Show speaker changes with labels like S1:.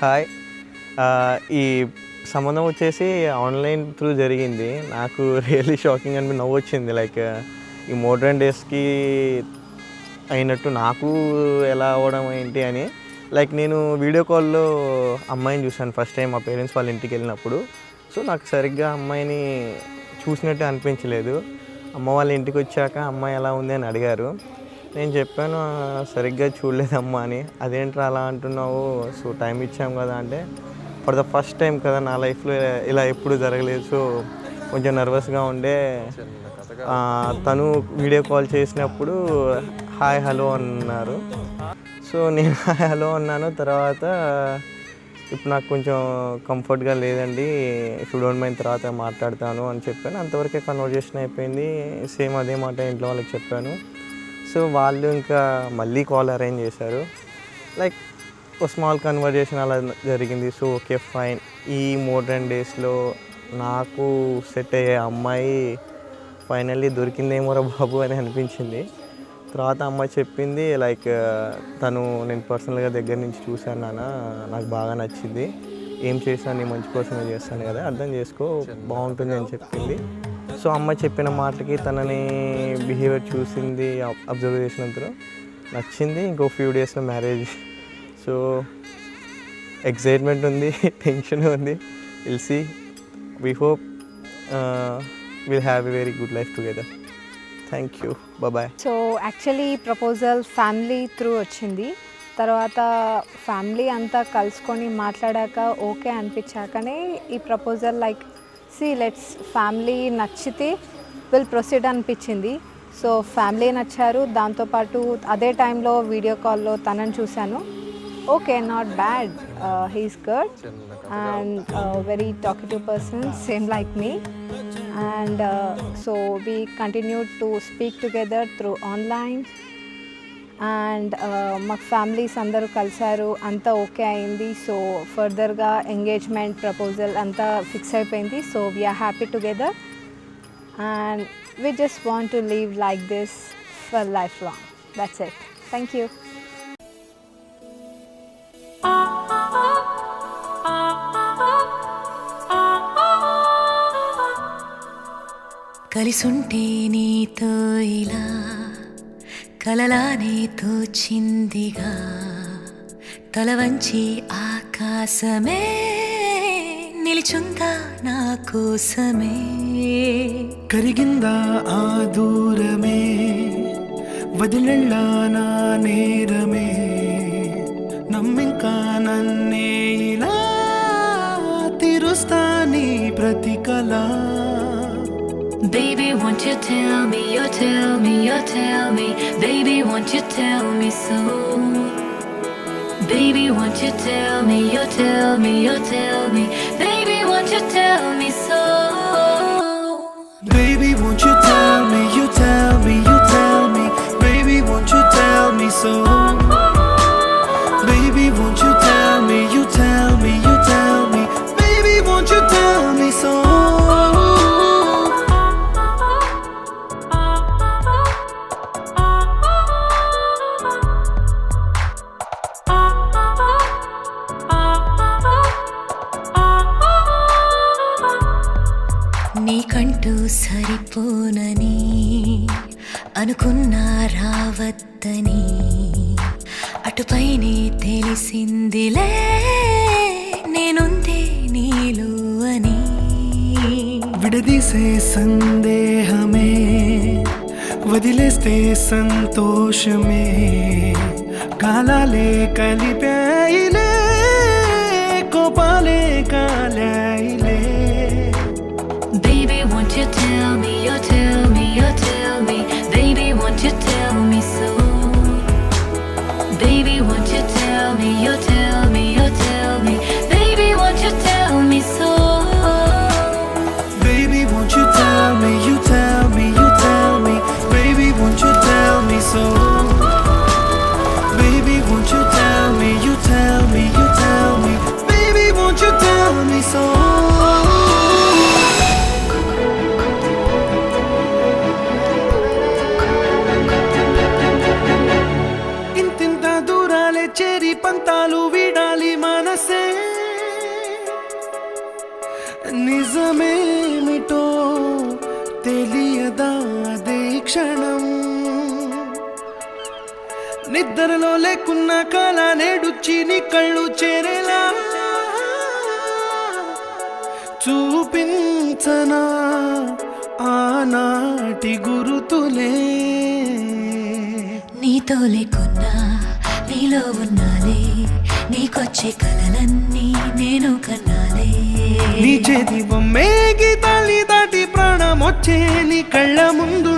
S1: Hi. ఈ సంబంధం వచ్చేసి ఆన్లైన్ త్రూ జరిగింది. నాకు రియల్లీ షాకింగ్ అని నవ్వు వచ్చింది. లైక్ ఈ మోడ్రన్ డేస్కి అయినట్టు నాకు ఎలా అవ్వడం ఏంటి అని. లైక్ నేను వీడియో కాల్లో అమ్మాయిని చూశాను ఫస్ట్ టైం మా పేరెంట్స్ వాళ్ళ ఇంటికి వెళ్ళినప్పుడు. సో నాకు సరిగ్గా అమ్మాయిని చూసినట్టు అనిపించలేదు. అమ్మ వాళ్ళ ఇంటికి వచ్చాక అమ్మాయి ఎలా ఉంది అని అడిగారు. నేను చెప్పాను సరిగ్గా చూడలేదమ్మా అని. అదేంట్రా అలా అంటున్నావు, సో టైం ఇచ్చాం కదా అంటే, ఫర్ ద ఫస్ట్ టైం కదా నా లైఫ్లో ఇలా ఎప్పుడు జరగలేదు, సో కొంచెం నర్వస్గా ఉండే. తను వీడియో కాల్ చేసినప్పుడు హాయ్ హలో అన్నారు. సో నేను హాయ్ హలో అన్నాను. తర్వాత ఇప్పుడు నాకు కొంచెం కంఫర్ట్గా లేదండి, ఇఫ్ యూ డోంట్ మైండ్ తర్వాత మాట్లాడతాను అని చెప్పాను. అంతవరకే కన్వర్జేషన్ అయిపోయింది. సేమ్ అదే మాట ఇంట్లో వాళ్ళకి చెప్పాను. సో వాళ్ళు ఇంకా మళ్ళీ కాల్ అరేంజ్ చేశారు. లైక్ ఒక స్మాల్ కన్వర్జేషన్ అలా జరిగింది. So okay fine. ఈ మోడ్రన్ డేస్లో నాకు సెట్ అయ్యే అమ్మాయి ఫైనల్లీ దొరికిందేమోరా బాబు అని అనిపించింది. తర్వాత అమ్మాయి చెప్పింది లైక్ తను నేను పర్సనల్గా దగ్గర నుంచి చూశాను నాన్న, నాకు బాగా నచ్చింది, ఏం చేసినా నీ మంచి కోసమే చేస్తాను కదా, అర్థం చేసుకో, బాగుంటుంది అని చెప్పింది. సో అమ్మాయి చెప్పిన మాటకి తనని బిహేవియర్ చూసింది, అబ్జర్వ్ చేసినంతలో నచ్చింది. ఇంకో ఫ్యూ డేస్లో మ్యారేజ్. సో ఎక్సైట్మెంట్ ఉంది, టెన్షన్ ఉంది. Will see. We hope will have a very good life together. Thank you, bye.
S2: So actually proposal family through వచ్చింది. తర్వాత ఫ్యామిలీ అంతా కలుసుకొని మాట్లాడాక ఓకే అనిపించాకనే ఈ ప్రపోజల్ లైక్ లెట్స్ ఫ్యామిలీ నచ్చితే విల్ ప్రొసీడ్ అనిపించింది. సో ఫ్యామిలీ నచ్చారు. దాంతోపాటు అదే టైంలో వీడియో కాల్లో తనని చూశాను. Okay, not bad, he is good and very talkative person, same like me. And so we continued to speak together through online and మా ఫ్యామిలీస్ అందరూ కలిసారు, అంతా ఓకే అయింది. సో ఫర్దర్గా ఎంగేజ్మెంట్ ప్రపోజల్ అంతా ఫిక్స్ అయిపోయింది. So we are happy together and we just want to live like this for lifelong. That's it. Thank you.
S3: కలిసుంటే నీతో ఇలా కలలానే తోచిందిగా, తల వంచి ఆకాశమే నిలిచుందా నా కోసమే.
S4: కరిగిందా ఆ దూరమే, వదిలెళ్ళా నా నేరమే, నమ్మింకా నన్నే ఇలా తీరుస్తా నీ ప్రతి కళ.
S3: Baby, won't you tell me, you tell me, you tell me. Baby, won't you tell me so. Baby, won't you tell me, you tell me, you tell me. Baby, won't you tell me so.
S4: Baby, won't you tell me, you tell me, you tell me. Baby, won't you tell me so. Baby, won't you tell me, you tell me, you tell me. Baby, won't you tell me so.
S3: నీకంటూ సరిపోనని అనుకున్నా రావద్దని, అటుపైనే తెలిసిందిలే నేనుందే నీలో అని.
S4: విడదీసే సందేహమే, వదిలేస్తే సంతోషమే, కాలాలే కలిపాయిలే, కోపాలే కాలాయిలే.
S3: Baby, won't you tell me, you tell me, you tell me. Baby, won't you tell me so. Baby, won't you tell me, you tell me, you tell me. Baby, won't you tell me so.
S4: Baby, won't you tell me, you tell me, you tell me. Baby, won't you tell me so. Baby, won't you tell me, you tell me, you tell me. Baby, won't you tell me so. క్షణం నిద్రలో లేకున్న కళ నేడుచ్చి నీ కళ్ళు చేరేలా చూపించనా ఆనాటి గురుతులే
S3: నీతో లేకున్నా నీలో ఉన్నాలే నీకొచ్చే కలలన్నీ నేను కన్నాలే
S4: నీ చేతి బొమ్మే గీతాలి దాటి ప్రాణం వచ్చే నీ కళ్ళ ముందు